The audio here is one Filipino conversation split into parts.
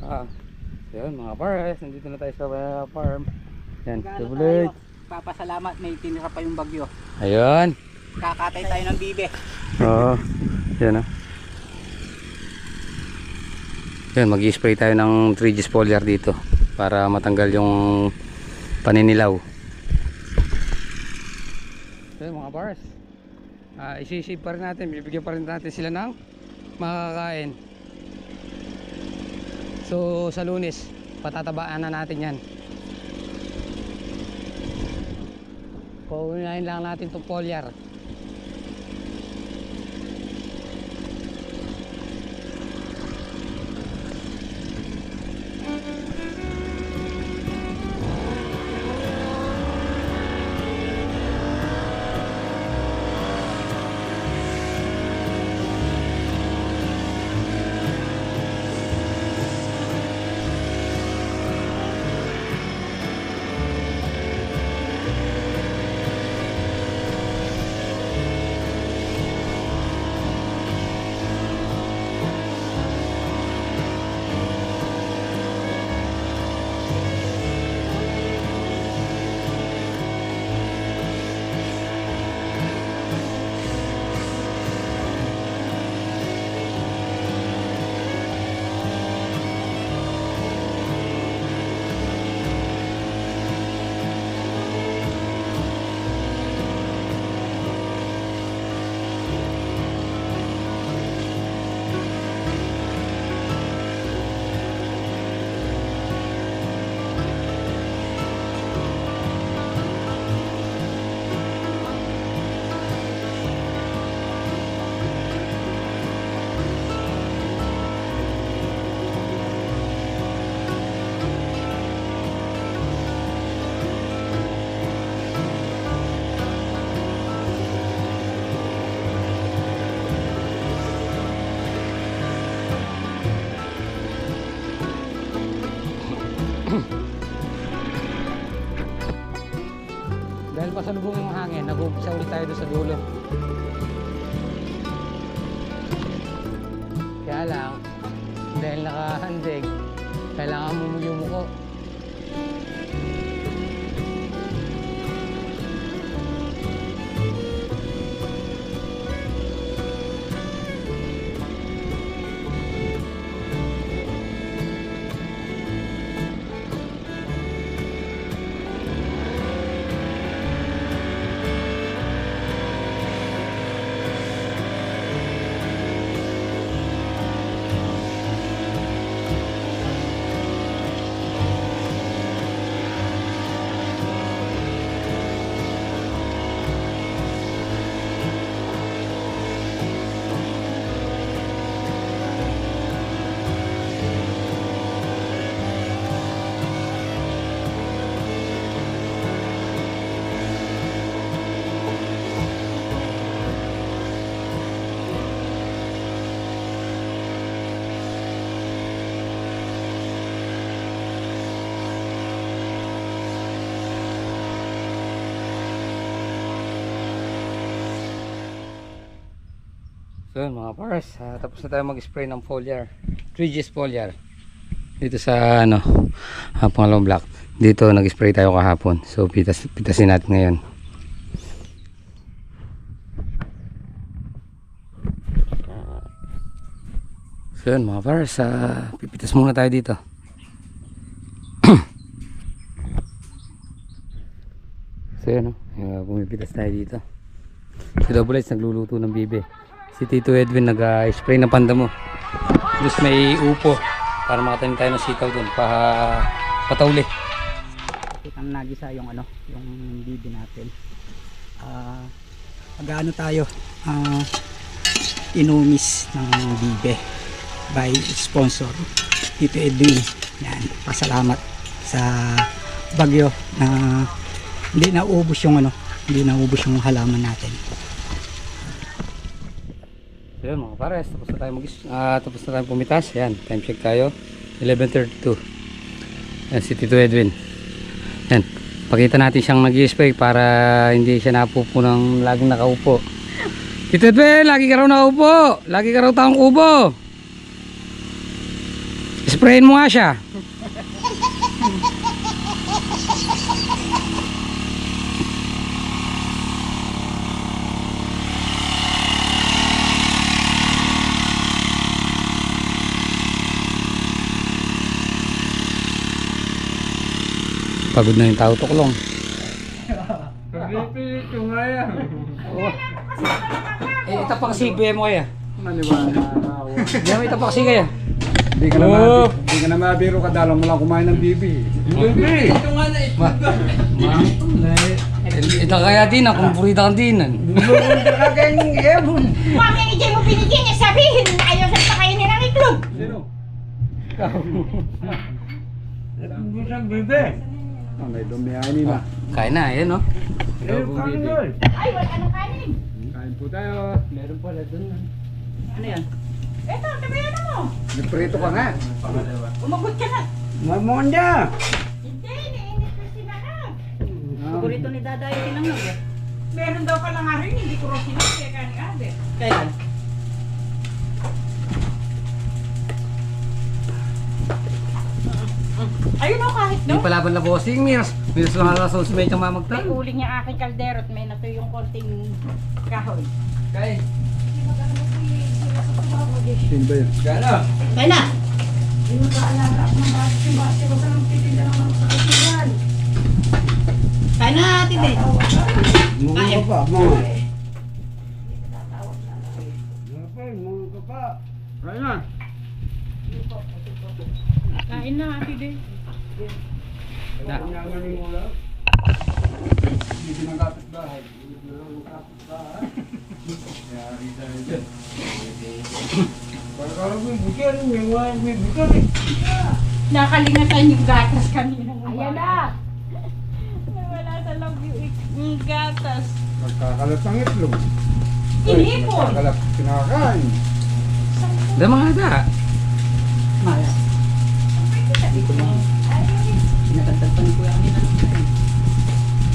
Ah, yun mga pares, nandito na tayo sa farm. Yan, Gano'n tubulit. tayo? Papasalamat, may tinira pa yung bagyo. Ayun. Kakatay tayo ng bibe. Oo. Yan ah. Yan, mag-i-spray tayo ng 3G foliar dito para matanggal yung paninilaw. So mga pares, isisave pa rin natin, bibigyan pa rin natin sila ng makakain. So sa Lunes patatabaan na natin yan. Paunahin lang natin itong foliar. Dahil pasalubong yung hangin, nag-umpisa ulit tayo doon sa dulo. Kaya lang, dahil nakahandig, kailangan mo yumuko. So yun mga pares, tapos na tayo mag-spray ng foliar, 3G's foliar dito sa ano, pangalawang block. Dito nag-spray tayo kahapon, so pitasin natin ngayon. So yun mga pares, pipitas muna tayo dito. So yun, pumipitas tayo dito. Si Double H nagluluto ng bibe. Si Tito Edwin nag-spray ng pandamo. Tapos may upo para makatanim tayo ng sitaw dun patauli. Kitang nagisa yung ano, yung bibe natin. Mag-ano tayo, inumis ng bibe by sponsor Tito Edwin. Yan, pasalamat sa bagyo na hindi naubos yung ano, hindi naubos yung halaman natin. So yun mga pares, tapos na tayo pumitas. Yan, time check tayo, 11:32. Yan si Tito Edwin. Yan, pakita natin siyang nag-i-spray para hindi siya napupo ng laging nakaupo. Tito Edwin, lagi ka raw nakaupo, lagi ka raw taong ubo. Sprayin mo nga siya. Pagod na yung tao tuklong. Pagpipilito nga yan. Eh, ito pa kasi kuya mo kaya. Maniwala ako. Yan, ito pa kasi kaya. Hindi ka na mabiro ka, dalang mo lang kumain ng bibi. Bibi! Ito nga na ito. Ito kaya din, akong burita kang dinan. Bumulunta ka kayong ibon. Kung ang hindi mo binigyan niya, sabihin na ayaw sa pakainin ng itlog. Sino? Isang bibi. May dumiyanin na. Kain na, ayan no. Ay, wala ka ng kanin. Kain po tayo. Meron pala dun. Ano yan? Eto, tabayan mo. Nagprito ka nga. Umagot ka na. Mamonda! Hindi, nainit ko si Nana. Paborito ni Dada yung tinanong eh. Meron daw ka lang rin, hindi ko rin sinasya ka ni Ade. Kailan? Ayun o, kahit Hindi no. palaban na bossing, Mirs. Mirs lang alas 11 medyo May mamagtan. uling niya aking kaldero at may nato yung konting kahoy. Kay. Sino ba yun? Kaya na! Kaya na, tite! Mga pa, mga. Mga pa. Kain na. Kain na, ate din. Na. Hindi pinagkapit bahay. Yari tayo dyan. Pagkakaroon mo yung bukian, may bukian eh. Nakalingatan yung gatas kanina. Ayan na. Wala sa loob yung gatas. Magkakalat ng itlog. Inipon. Magkakalat kinakain. Da mga da. Maya. Hindi ko lang. Pinatagtagpan ko yung kanina.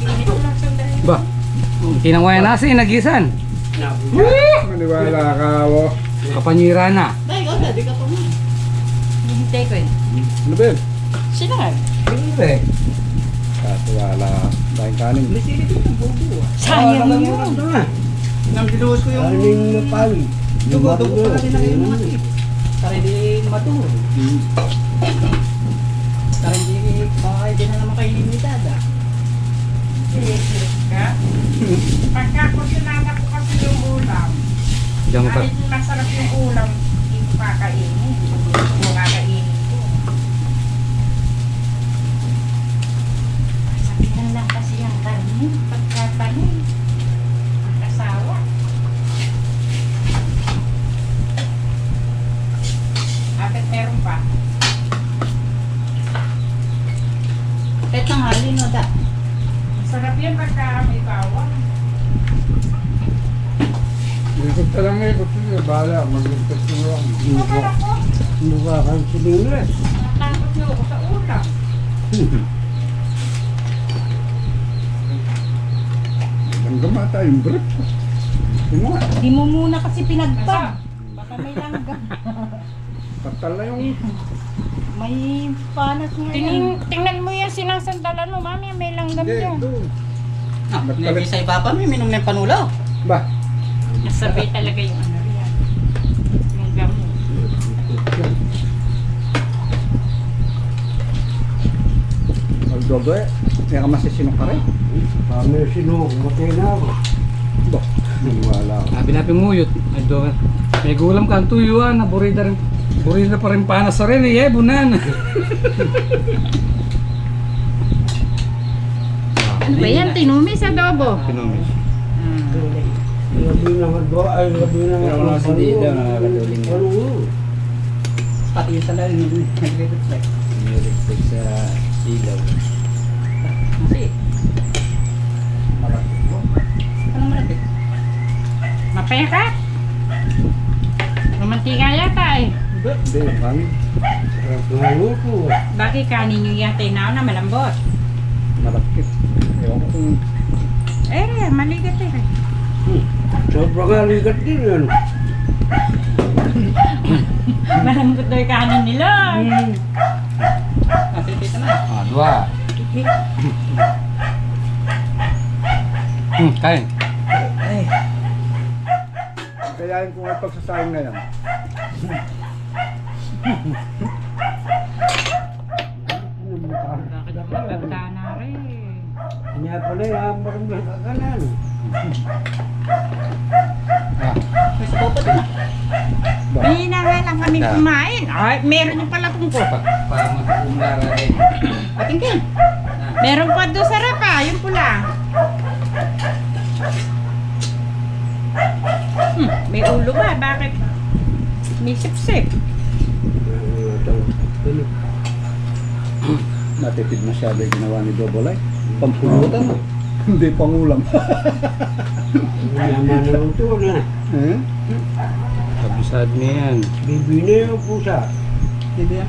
Inipon lang sandali. Ba. Kinangwaya nasi, nagisan. Maniwala ka, wo. Kapanyira na. Dahil ikaw na, di ka pa mo. Hihintay ko eh. Ano ba yun? Sino nga? Hindi. Katiwala ka. Dahil kanin. May sili ko ng bubo ah. Sayang yun. Nang binuhos ko yung... Kanin na pali. Dugo-dugo pala rin na yung mga tip. Para hindi maturo. Para hindi makakain na naman kayo limitad ah. Ka? Pagka ko sinana ko kasi yung ulam, Diyan mo pa. kahit masarap yung ulam, hindi ko kakainin. Hindi ko kakainin ko. Sabihan lang kasi yung karni, pagkatanin. Ang kasawa. Bakit meron pa? Kahit nang halin o da. Sarap yan pagka may bawang. Ikot ka lang ikot sila. Bahala, mag-ikot ko lang. Akala ko, Mukha kang siningles. natakot niyo ako sa ulam. Langgama tayong brief. Sino nga? Di mo muna kasi pinagpag. Baka may langgam. Patal na yung... May panas nga tingnan mo yan sinasandalan mo, mami, may langgam Hindi, dyan. doon. Ah, Nagpalit. naging sa ipapa mo, minom na yung panulaw. Ba? Nasabi talaga yung ano yan. Yung gamot. Magdodo eh. Kaya ka masisinok ka rin. Kami sinok. Matay na ako. Ba? Wala ako. Sabi natin muyot. Ay, do. May gulam ka ang tuyuan. Naburida rin. Burida pa rin panas sa rin. Eh, bunan. Ano ba yan? Tinumis adobo. Pinomis. Labi na magdo ay labi na Pati yung salarin yun, nagre-reflect. Nire-reflect sa ilaw. Kasi, malapit mo. Anong malapit? Mapeka? Mamantika yata eh. Hindi, kami. Sarap ko. Bakit kanin yung yata na na malambot? Malapit. Ewan ko kung... Eh, maligat eh. Sobrang aligat din yan. Malambot daw yung kanin nila. Kasi dito na. Ah, dua. Kain. Ay. Kayain ko nga pagsasayang na yan. Bakit maganda na rin? Kanya pala yan, marunong ka kanan. Ah, Mas bopot na. Mahina nga lang kami Yeah. kumain. Ay, meron yung pala tungko. para mag-umlara rin. Patingkin. Meron pa doon sa rapa, yung pula. May ulo ba? Bakit? May sip-sip. Natipid masyado yung ginawa ni Dobolay. Pampulutan mo. Hindi pangulam. Naman naman ito na. Eh? Kabisad niya yan. Bibi na yung pusa. Dito yan.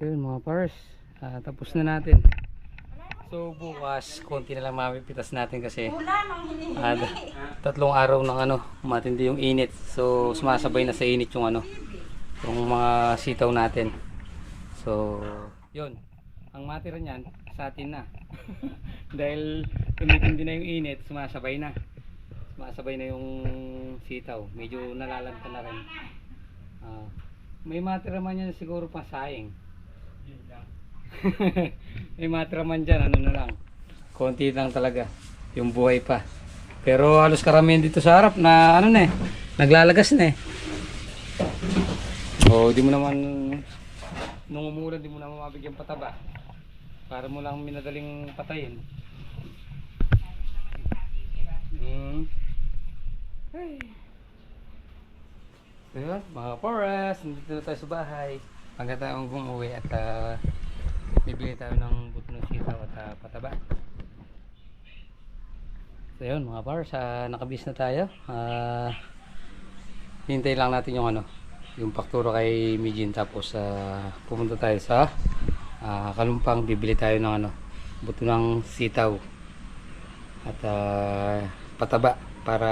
So yun mga pars, tapos na natin. So bukas, konti na lang mapipitas natin kasi Ulam ang hinihingi. 3 araw ng matindi yung init. So sumasabay na sa init yung yung mga sitaw natin. So yun, ang matira niyan sa atin na. Dahil tumitindi na yung init, sumasabay na. Sumasabay na yung sitaw. Medyo nalalanta na rin. May matira man yan siguro pa sayang. May matira man dyan, na lang. Konti lang talaga. Yung buhay pa. Pero halos karamihan dito sa harap na naglalagas na eh. O di mo naman nung umulan di mo na mabigyan pataba para mo lang minadaling patayin. Ay. So yun, mga forest, nandito na tayo sa bahay. Pagkataong umuwi at bibigay tayo ng buto ng sitaw at pataba. So yun mga forest, nakabis na tayo. Hintay lang natin yung yung pakturo kay Mijin, tapos pumunta tayo sa Kalumpang, bibili tayo ng buto ng sitaw at pataba para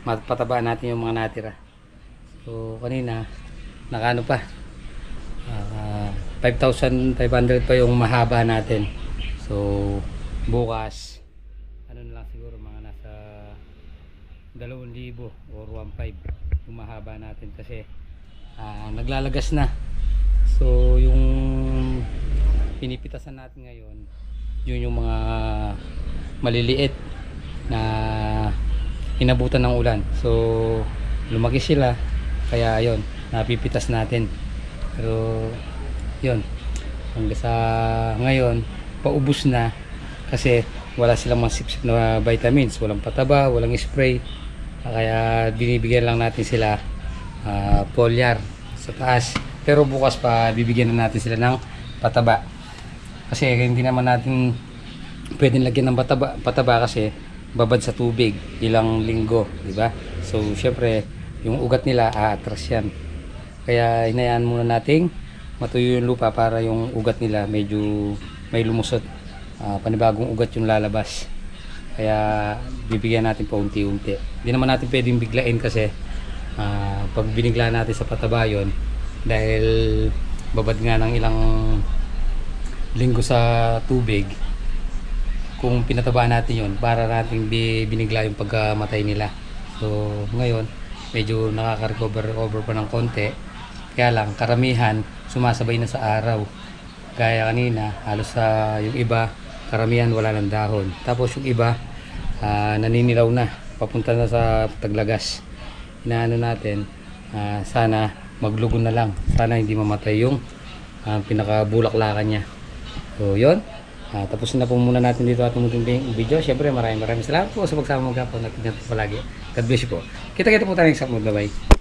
mapataba natin yung mga natira. So kanina nakano pa 5,500 pa yung mahaba natin. So bukas ano na lang siguro mga nasa 2,000 or 1,500 yung mahaba natin kasi naglalagas na. So yung pinipitasan natin ngayon yun yung mga maliliit na inabutan ng ulan. So lumaki sila kaya yon napipitas natin. Pero yun hanggang sa ngayon paubos na kasi wala silang mga sip-sip na vitamins, walang pataba, walang spray, kaya binibigyan lang natin sila foliar sa taas. Pero bukas pa bibigyan na natin sila ng pataba kasi hindi naman natin pwedeng lagyan ng pataba kasi babad sa tubig ilang linggo, di ba? So syempre yung ugat nila aatras yan, kaya hinayaan muna nating matuyo yung lupa para yung ugat nila medyo may lumusot, panibagong ugat yung lalabas. Kaya bibigyan natin pa unti-unti, hindi naman natin pwedeng biglain kasi pag binigla natin sa pataba yun, dahil babad nga ng ilang linggo sa tubig, kung pinataba natin yun para nating binigla yung pagkamatay nila. So ngayon medyo nakaka-recover pa ng konti, kaya lang karamihan sumasabay na sa araw. Gaya kanina halos yung iba karamihan wala ng dahon, tapos yung iba naninilaw na papunta na sa taglagas. Inaano natin sana maglugon na lang, sana hindi mamatay yung pinakabulaklakan niya. So yun, tapos na po muna natin dito at munting video. Siyempre maraming salamat po sa pagsama mo po. Nagkikinat po palagi. God bless you po. Kita-kita po tayo sa sunod. Bye bye.